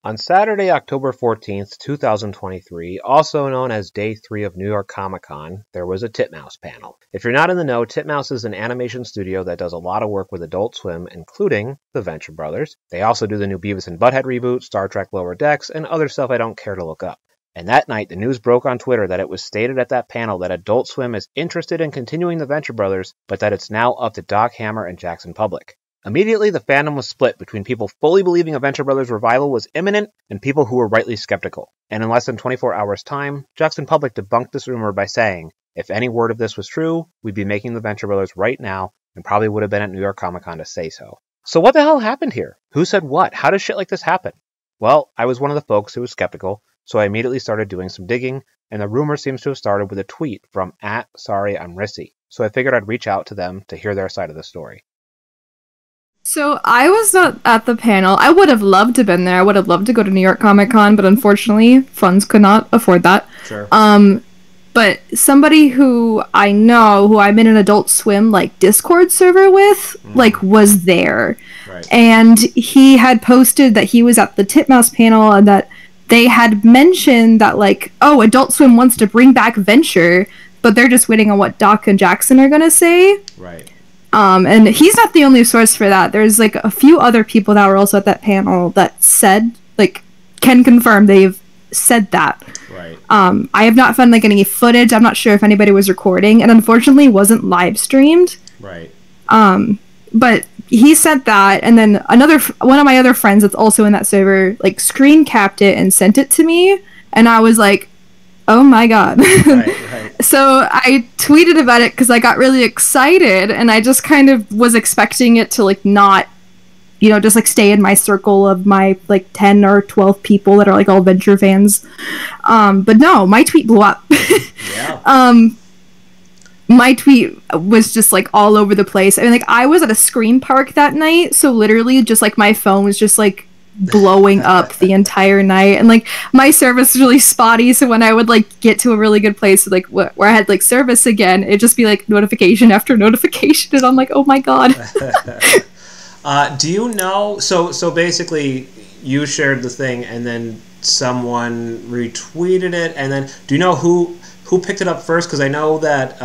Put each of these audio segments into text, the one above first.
On Saturday, October 14th, 2023, also known as Day 3 of New York Comic Con, there was a Titmouse panel. If you're not in the know, Titmouse is an animation studio that does a lot of work with Adult Swim, including the Venture Brothers. They also do the new Beavis and Butthead reboot, Star Trek Lower Decks, and other stuff I don't care to look up. And that night, the news broke on Twitter that it was stated at that panel that Adult Swim is interested in continuing the Venture Brothers, but that it's now up to Doc Hammer and Jackson Public. Immediately, the fandom was split between people fully believing a Venture Brothers revival was imminent and people who were rightly skeptical. And in less than 24 hours' time, Jackson Public debunked this rumor by saying, if any word of this was true, we'd be making the Venture Brothers right now and probably would have been at New York Comic Con to say so. So what the hell happened here? Who said what? How does shit like this happen? Well, I was one of the folks who was skeptical, so I immediately started doing some digging, and the rumor seems to have started with a tweet from @SorryI'mRissy. So I figured I'd reach out to them to hear their side of the story. So I was not at the panel. I would have loved to have been there. I would have loved to go to New York Comic Con, but unfortunately, funds could not afford that. Sure. But somebody who I know, who I'm in an Adult Swim Discord server with, was there. Right. And he had posted that he was at the Titmouse panel and that they had mentioned that Adult Swim wants to bring back Venture, but they're just waiting on what Doc and Jackson are gonna say. Right. And he's not the only source for that. There's a few other people that were also at that panel that said, can confirm they've said that. Right. I have not found any footage. I'm not sure if anybody was recording, and unfortunately wasn't live streamed. Right. But he said that, and then one of my other friends that's also in that server screen capped it and sent it to me, and I was like, oh my god. Right. So I tweeted about it because I got really excited, and I just kind of was expecting it to not, just stay in my circle of my 10 or 12 people that are all Venture fans. But no, my tweet blew up. Yeah. My tweet was just all over the place. I mean, I was at a screen park that night, so literally just my phone was just blowing up the entire night, and my service was really spotty, so when I would get to a really good place where I had service again, it'd just be notification after notification, and I'm like, oh my god. Do you know, so basically you shared the thing and then someone retweeted it, and then do you know who picked it up first? Because I know that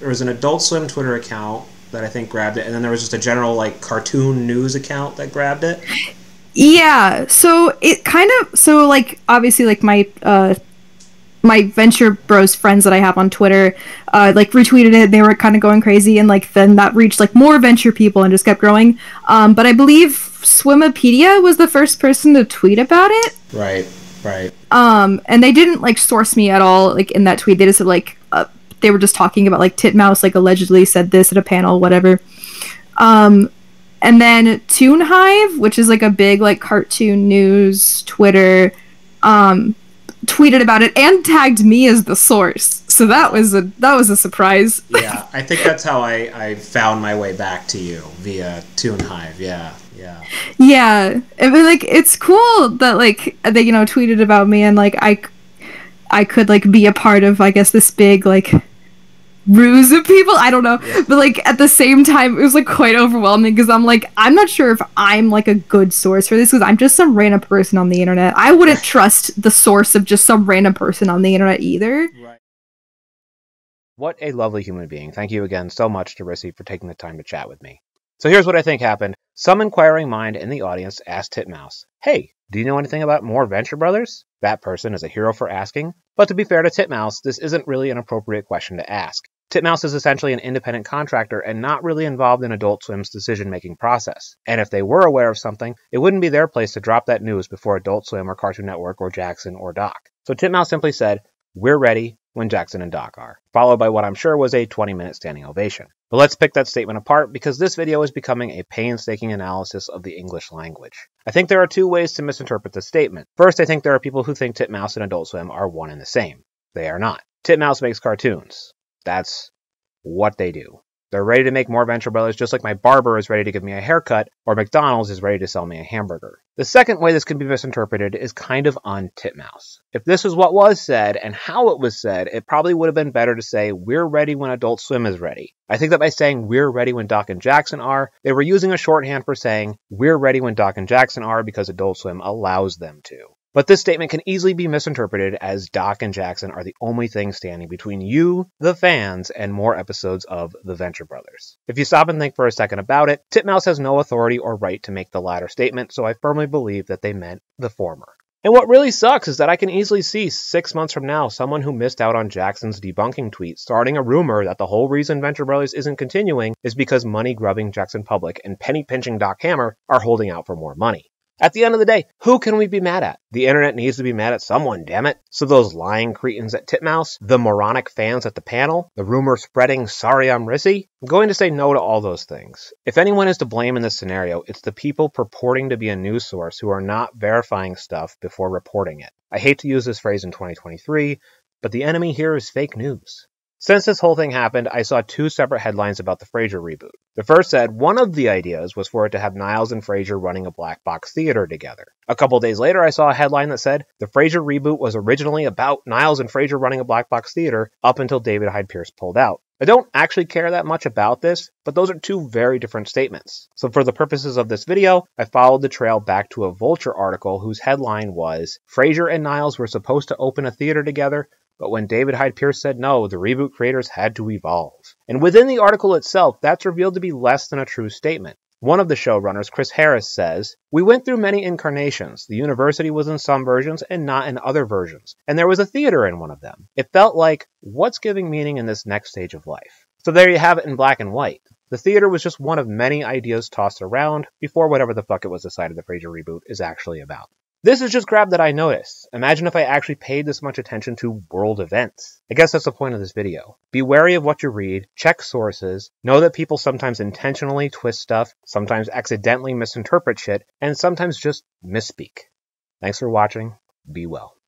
there was an Adult Swim Twitter account that I think grabbed it, and then there was just a general cartoon news account that grabbed it. Yeah, so it kind of, obviously my Venture Bros friends that I have on Twitter retweeted it. They were kind of going crazy, and then that reached more Venture people and just kept growing. But I believe Swimopedia was the first person to tweet about it. Right. And they didn't source me at all in that tweet. They just said they were just talking about Titmouse allegedly said this at a panel, whatever. And then Toon Hive, which is a big cartoon news Twitter, tweeted about it and tagged me as the source. So that was a surprise. Yeah, I think that's how I found my way back to you, via Toon Hive. Yeah. Yeah, I mean, it's cool that they tweeted about me, and I could be a part of, I guess, this big ruse of people. I don't know, yeah. But at the same time, it was quite overwhelming because I'm not sure if I'm a good source for this, because I'm just some random person on the internet. I wouldn't trust the source of just some random person on the internet either. Right. What a lovely human being. Thank you again so much to Rissy for taking the time to chat with me. So here's what I think happened. Some inquiring mind in the audience asked Titmouse, hey, do you know anything about more Venture Brothers? That person is a hero for asking, but to be fair to Titmouse, this isn't really an appropriate question to ask. Titmouse is essentially an independent contractor and not really involved in Adult Swim's decision-making process. And if they were aware of something, it wouldn't be their place to drop that news before Adult Swim or Cartoon Network or Jackson or Doc. So Titmouse simply said, we're ready when Jackson and Doc are, followed by what I'm sure was a 20-minute standing ovation. But let's pick that statement apart because this video is becoming a painstaking analysis of the English language. I think there are two ways to misinterpret this statement. First, I think there are people who think Titmouse and Adult Swim are one and the same. They are not. Titmouse makes cartoons. That's what they do. They're ready to make more Venture Brothers just like my barber is ready to give me a haircut or McDonald's is ready to sell me a hamburger. The second way this can be misinterpreted is kind of on Titmouse. If this is what was said and how it was said, it probably would have been better to say, we're ready when Adult Swim is ready. I think that by saying, we're ready when Doc and Jackson are, they were using a shorthand for saying, we're ready when Doc and Jackson are because Adult Swim allows them to. But this statement can easily be misinterpreted as Doc and Jackson are the only thing standing between you, the fans, and more episodes of The Venture Brothers. If you stop and think for a second about it, Titmouse has no authority or right to make the latter statement, so I firmly believe that they meant the former. And what really sucks is that I can easily see 6 months from now someone who missed out on Jackson's debunking tweet starting a rumor that the whole reason Venture Brothers isn't continuing is because money-grubbing Jackson Public and penny-pinching Doc Hammer are holding out for more money. At the end of the day, who can we be mad at? The internet needs to be mad at someone, damn it. So those lying cretins at Titmouse, the moronic fans at the panel, the rumor spreading sorry I'm Rissy? I'm going to say no to all those things. If anyone is to blame in this scenario, it's the people purporting to be a news source who are not verifying stuff before reporting it. I hate to use this phrase in 2023, but the enemy here is fake news. Since this whole thing happened, I saw 2 separate headlines about the Frasier reboot. The first said one of the ideas was for it to have Niles and Frasier running a black box theater together. A couple days later, I saw a headline that said the Frasier reboot was originally about Niles and Frasier running a black box theater up until David Hyde Pierce pulled out. I don't actually care that much about this, but those are 2 very different statements. So for the purposes of this video, I followed the trail back to a Vulture article whose headline was, Frasier and Niles were supposed to open a theater together, but when David Hyde Pierce said no, the reboot creators had to evolve. And within the article itself, that's revealed to be less than a true statement. One of the showrunners, Chris Harris, says, we went through many incarnations. The university was in some versions and not in other versions. And there was a theater in one of them. It felt like, what's giving meaning in this next stage of life? So there you have it in black and white. The theater was just one of many ideas tossed around before whatever the fuck it was decided the Frasier reboot is actually about. This is just crap that I noticed. Imagine if I actually paid this much attention to world events. I guess that's the point of this video. Be wary of what you read, check sources, know that people sometimes intentionally twist stuff, sometimes accidentally misinterpret shit, and sometimes just misspeak. Thanks for watching. Be well.